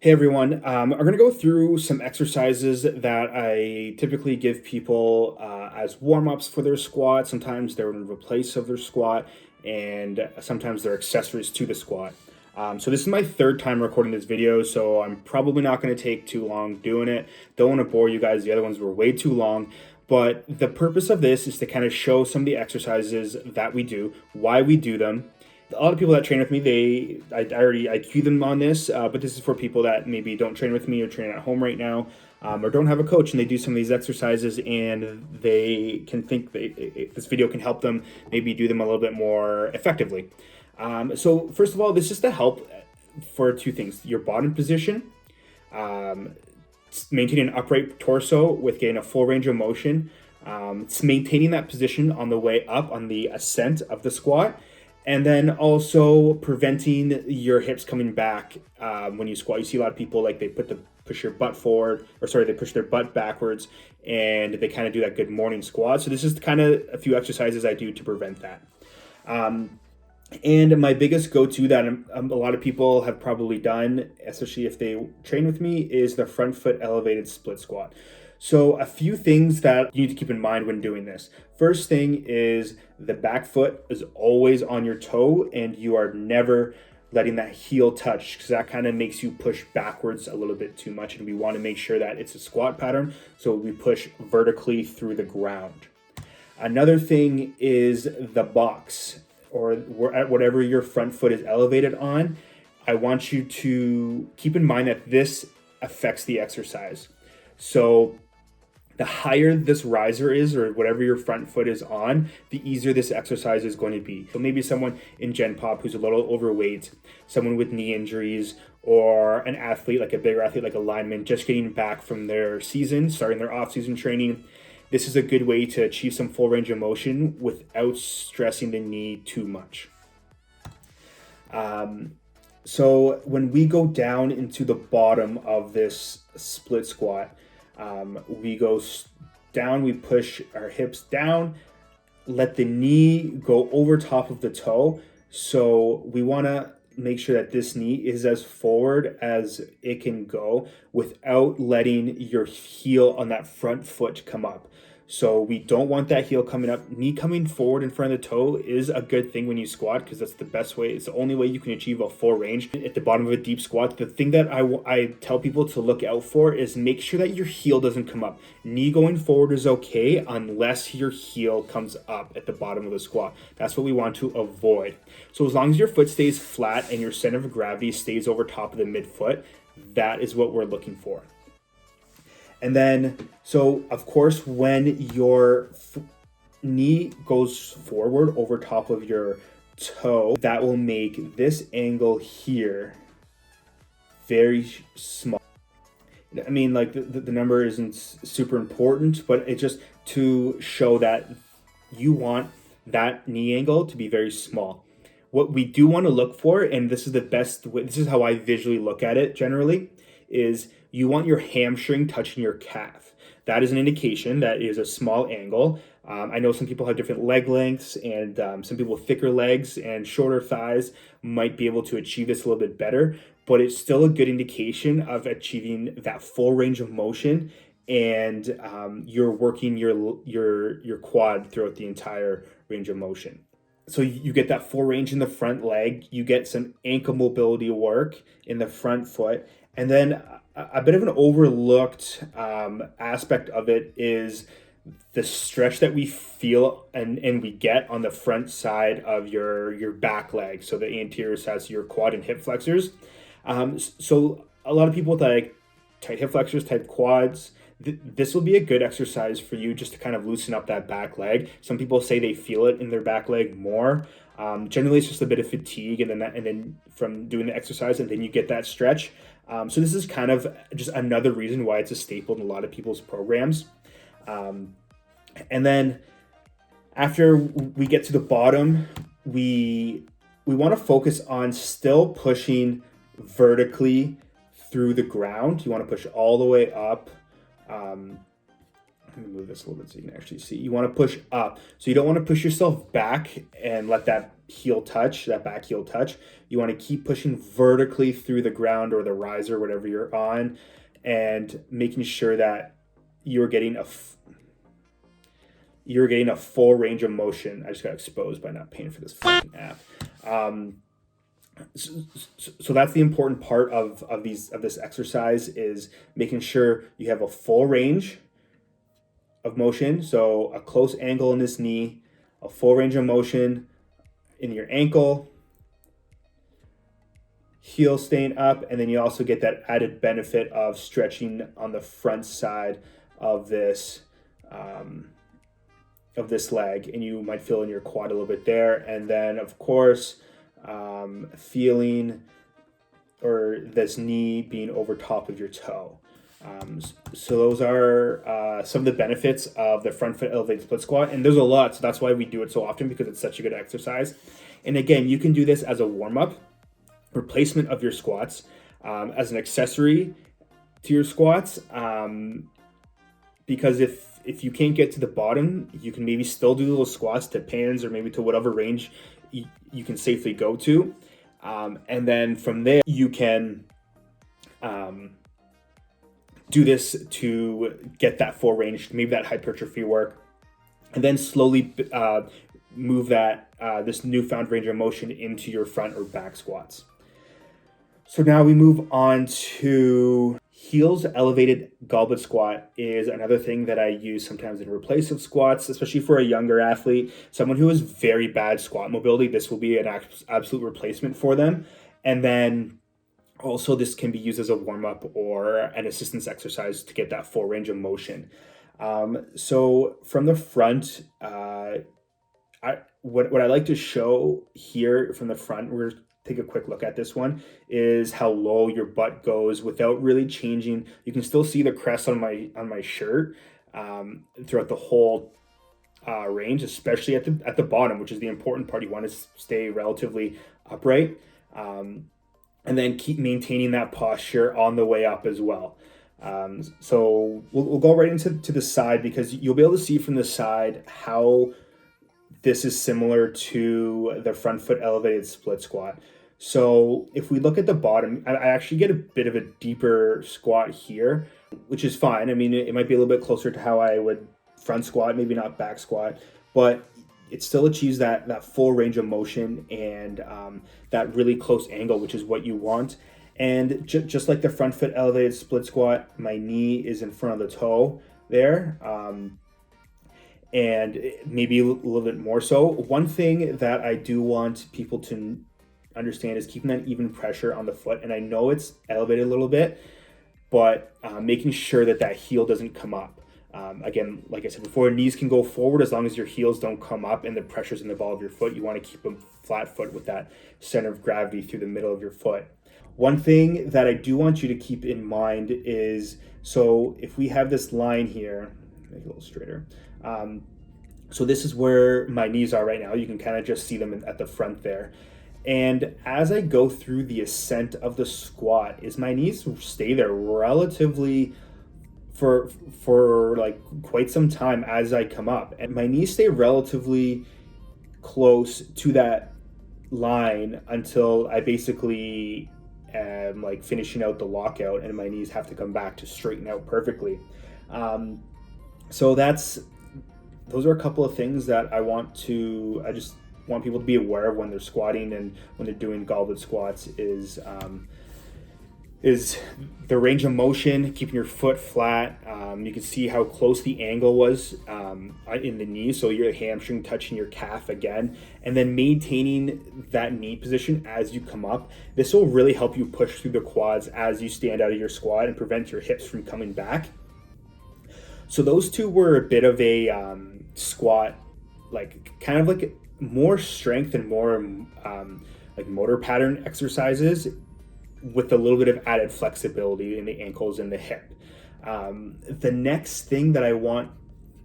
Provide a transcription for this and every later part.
Hey everyone, I'm going to go through some exercises that I typically give people as warm-ups for their squat. Sometimes they're in replace of their squat, and sometimes they're accessories to the squat. So this is my third time recording this video, so I'm probably not going to take too long doing it. Don't want to bore you guys. The other ones were way too long. But the purpose of this is to kind of show some of the exercises that we do, why we do them. A lot of people that train with me, I cue them on this, but this is for people that maybe don't train with me or train at home right now, or don't have a coach, and they do some of these exercises, and they can think this video can help them maybe do them a little bit more effectively. So first of all, this is to help for two things: your bottom position, um, maintain an upright torso with getting a full range of motion. It's maintaining that position on the way up on the ascent of the squat, and then also preventing your hips coming back when you squat. You see a lot of people like they push your butt forward, or sorry, they push their butt backwards, and they kind of do that good morning squat. So this is kind of a few exercises I do to prevent that. And my biggest go-to that a lot of people have probably done, especially if they train with me, is the front foot elevated split squat. So a few things that you need to keep in mind when doing this. First thing is the back foot is always on your toe, and you are never letting that heel touch, because that kind of makes you push backwards a little bit too much, and we want to make sure that it's a squat pattern, so we push vertically through the ground. Another thing is the box, or at whatever your front foot is elevated on. I want you to keep in mind that this affects the exercise. So the higher this riser is, or whatever your front foot is on, the easier this exercise is going to be. So maybe someone in Gen Pop who's a little overweight, someone with knee injuries, or an athlete, like a bigger athlete, like a lineman, just getting back from their season, starting their off-season training. This is a good way to achieve some full range of motion without stressing the knee too much. So when we go down into the bottom of this split squat, we go down, we push our hips down, let the knee go over top of the toe. So we want to make sure that this knee is as forward as it can go without letting your heel on that front foot come up. So we don't want that heel coming up. Knee coming forward in front of the toe is a good thing when you squat, because that's the best way. It's the only way you can achieve a full range at the bottom of a deep squat. The thing that I tell people to look out for is make sure that your heel doesn't come up. Knee going forward is okay unless your heel comes up at the bottom of the squat. That's what we want to avoid. So as long as your foot stays flat and your center of gravity stays over top of the midfoot, that is what we're looking for. And then, so of course, when your knee goes forward over top of your toe, that will make this angle here very small. I mean, like the number isn't super important, but it's just to show that you want that knee angle to be very small. What we do want to look for, and this is the best way, this is how I visually look at it generally, is you want your hamstring touching your calf. That is an indication that is a small angle. I know some people have different leg lengths, and some people with thicker legs and shorter thighs might be able to achieve this a little bit better, but it's still a good indication of achieving that full range of motion, and you're working your quad throughout the entire range of motion. So you get that full range in the front leg, you get some ankle mobility work in the front foot, and then a bit of an overlooked aspect of it is the stretch that we feel and we get on the front side of your back leg, so the anterior side, so your quad and hip flexors. So a lot of people with like tight hip flexors, tight quads, this will be a good exercise for you just to kind of loosen up that back leg. Some people say they feel it in their back leg more. Generally, it's just a bit of fatigue, and then from doing the exercise, and then you get that stretch. So this is kind of just another reason why it's a staple in a lot of people's programs. And then after we get to the bottom, we want to focus on still pushing vertically through the ground. You want to push all the way up. Let me move this a little bit so you can actually see. You want to push up. So you don't want to push yourself back and let that heel touch, that back heel touch. You want to keep pushing vertically through the ground or the riser, whatever you're on, and making sure that you're getting a full range of motion. I just got exposed by not paying for this fucking app. So that's the important part of this exercise, is making sure you have a full range of motion. So a close angle in this knee, a full range of motion in your ankle, heel staying up, and then you also get that added benefit of stretching on the front side of this leg, and you might feel in your quad a little bit there, and then of course feeling or this knee being over top of your toe. So those are some of the benefits of the front foot elevated split squat, and there's a lot, so that's why we do it so often, because it's such a good exercise. And again, you can do this as a warm-up, replacement of your squats, as an accessory to your squats, because if you can't get to the bottom, you can maybe still do little squats to pins or maybe to whatever range you can safely go to, and then from there you can do this to get that full range, maybe that hypertrophy work, and then slowly move that this newfound range of motion into your front or back squats. So now we move on to heels elevated goblet squat. Is another thing that I use sometimes in replace squats, especially for a younger athlete, someone who has very bad squat mobility. This will be an absolute replacement for them. And then also this can be used as a warm-up or an assistance exercise to get that full range of motion. So from the front, what I like to show here from the front, we're take a quick look at this one, is how low your butt goes without really changing. You can still see the crest on my shirt throughout the whole range, especially at the bottom, which is the important part. You want to stay relatively upright, and then keep maintaining that posture on the way up as well. So we'll go right into the side, because you'll be able to see from the side how this is similar to the front foot elevated split squat. So if we look at the bottom, I actually get a bit of a deeper squat here, which is fine. I mean, it might be a little bit closer to how I would front squat, maybe not back squat, but it still achieves that full range of motion and that really close angle, which is what you want. And just like the front foot elevated split squat, my knee is in front of the toe there. And maybe a little bit more so. One thing that I do want people to understand is keeping that even pressure on the foot. And I know it's elevated a little bit, but making sure that heel doesn't come up. Again, like I said before, knees can go forward as long as your heels don't come up and the pressure's in the ball of your foot. You want to keep them flat foot with that center of gravity through the middle of your foot. One thing that I do want you to keep in mind is, so if we have this line here, make it a little straighter. So this is where my knees are right now. You can kind of just see them at the front there. And as I go through the ascent of the squat, is my knees stay there relatively for like quite some time as I come up. And my knees stay relatively close to that line until I basically am like finishing out the lockout, and my knees have to come back to straighten out perfectly. So those are a couple of things that I just want people to be aware of when they're squatting and when they're doing goblet squats, is the range of motion, keeping your foot flat. You can see how close the angle was in the knee, so your hamstring touching your calf again, and then maintaining that knee position as you come up. This will really help you push through the quads as you stand out of your squat and prevent your hips from coming back. So those two were a bit of a squat, like kind of like more strength and more like motor pattern exercises with a little bit of added flexibility in the ankles and the hip. The next thing that I want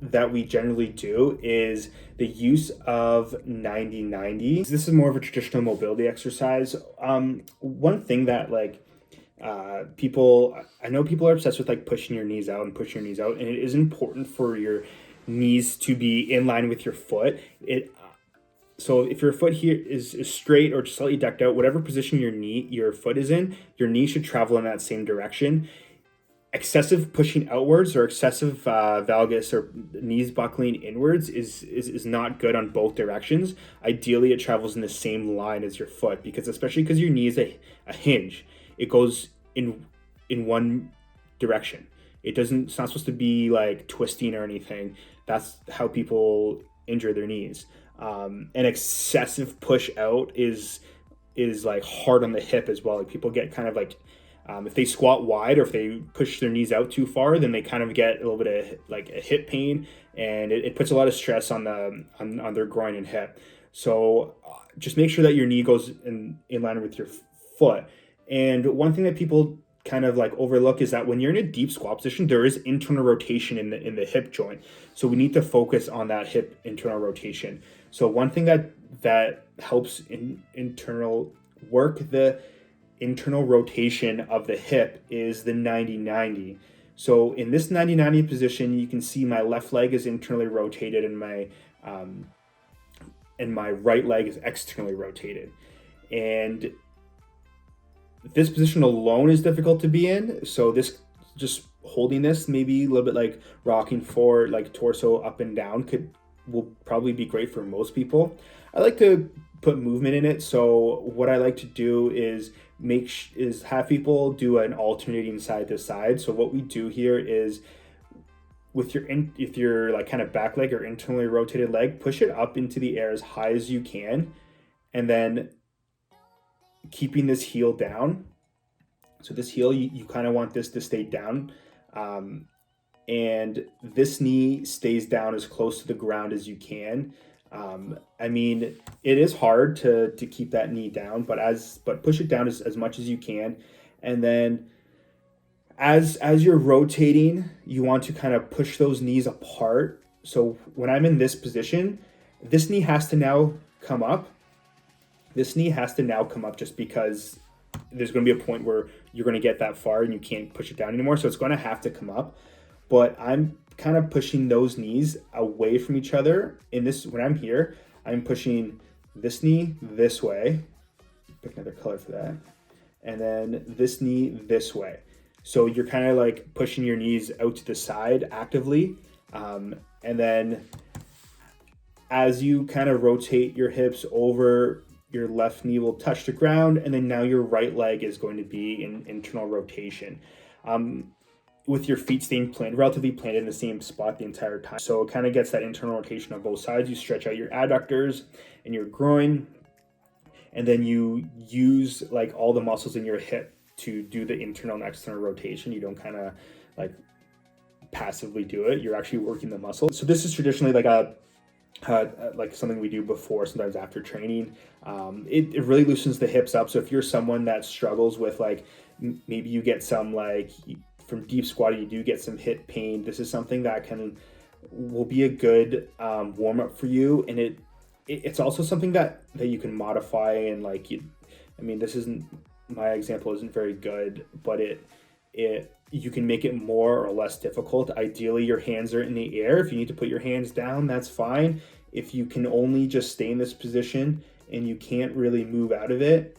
that we generally do is the use of 90-90. This is more of a traditional mobility exercise. One thing that I know people are obsessed with like pushing your knees out, and it is important for your knees to be in line with your foot. So if your foot here is straight or just slightly decked out, whatever position your foot is in, your knee should travel in that same direction. Excessive pushing outwards or excessive valgus or knees buckling inwards is not good on both directions. Ideally, it travels in the same line as your foot, because especially because your knee is a hinge, it goes in one direction. It's not supposed to be like twisting or anything. That's how people injure their knees. An excessive push out is like hard on the hip as well. Like people get kind of like if they squat wide or if they push their knees out too far, then they kind of get a little bit of like a hip pain, and it puts a lot of stress on on their groin and hip. So just make sure that your knee goes in line with your foot. And one thing that people kind of like overlook is that when you're in a deep squat position, there is internal rotation in the hip joint. So we need to focus on that hip internal rotation. So one thing that helps in internal work the internal rotation of the hip is the 90-90. So in this 90-90 position, you can see my left leg is internally rotated and my right leg is externally rotated. And this position alone is difficult to be in. So this, just holding this, maybe a little bit like rocking forward, like torso up and down, will probably be great for most people. I like to put movement in it. So what I like to do is have people do an alternating side to side. So what we do here is with your like kind of back leg or internally rotated leg, push it up into the air as high as you can, and then keeping this heel down. So this heel, you kind of want this to stay down, and this knee stays down as close to the ground as you can. I mean, it is hard to keep that knee down, but push it down as much as you can. And then as you're rotating, you want to kind of push those knees apart. So when I'm in this position, this knee has to now come up. This knee has to now come up, just because there's going to be a point where you're going to get that far and you can't push it down anymore. So it's going to have to come up. But I'm kind of pushing those knees away from each other. When I'm here, I'm pushing this knee this way. Pick another color for that. And then this knee this way. So you're kind of like pushing your knees out to the side actively. And then as you kind of rotate your hips over, your left knee will touch the ground, and then now your right leg is going to be in internal rotation. With your feet staying relatively planted in the same spot the entire time. So it kind of gets that internal rotation on both sides. You stretch out your adductors and your groin, and then you use like all the muscles in your hip to do the internal and external rotation. You don't kind of like passively do it. You're actually working the muscle. So this is traditionally like like something we do before, sometimes after training. It really loosens the hips up. So if you're someone that struggles with like, maybe you get some like from deep squatting, you do get some hip pain, this is something that will be a good warm up for you. And it's also something that you can modify, and like this isn't, my example isn't very good, but you can make it more or less difficult. Ideally, your hands are in the air. If you need to put your hands down, that's fine. If you can only just stay in this position and you can't really move out of it,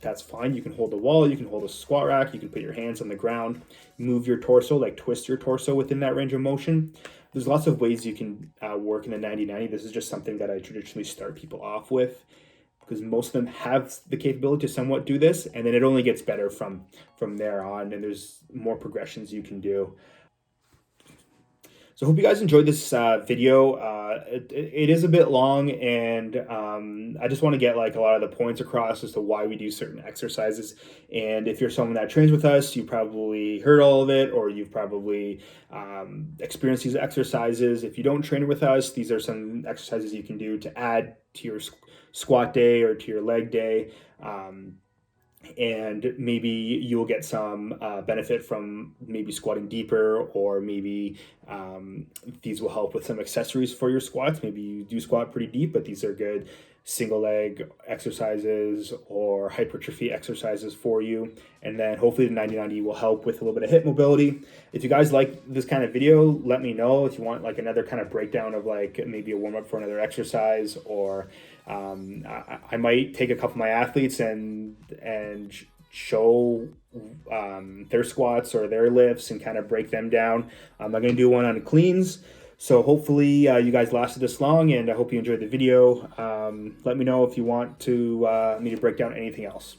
that's fine. You can hold the wall, you can hold a squat rack, you can put your hands on the ground, move your torso, like twist your torso within that range of motion. There's lots of ways you can work in the 90-90. This is just something that I traditionally start people off with, because most of them have the capability to somewhat do this, and then it only gets better from there on, and there's more progressions you can do. So I hope you guys enjoyed this video. It is a bit long, and I just want to get like a lot of the points across as to why we do certain exercises. And if you're someone that trains with us, you probably heard all of it, or you've probably experienced these exercises. If you don't train with us, these are some exercises you can do to add to your squat day or to your leg day. And maybe you'll get some benefit from maybe squatting deeper, or maybe these will help with some accessories for your squats. Maybe you do squat pretty deep, but these are good single leg exercises or hypertrophy exercises for you. And then hopefully the 90-90 will help with a little bit of hip mobility. If you guys like this kind of video, let me know. If you want like another kind of breakdown of like maybe a warm up for another exercise, or I might take a couple of my athletes and show their squats or their lifts and kind of break them down. I'm going to do one on cleans. So hopefully you guys lasted this long, and I hope you enjoyed the video. Let me know if you want to me to break down anything else.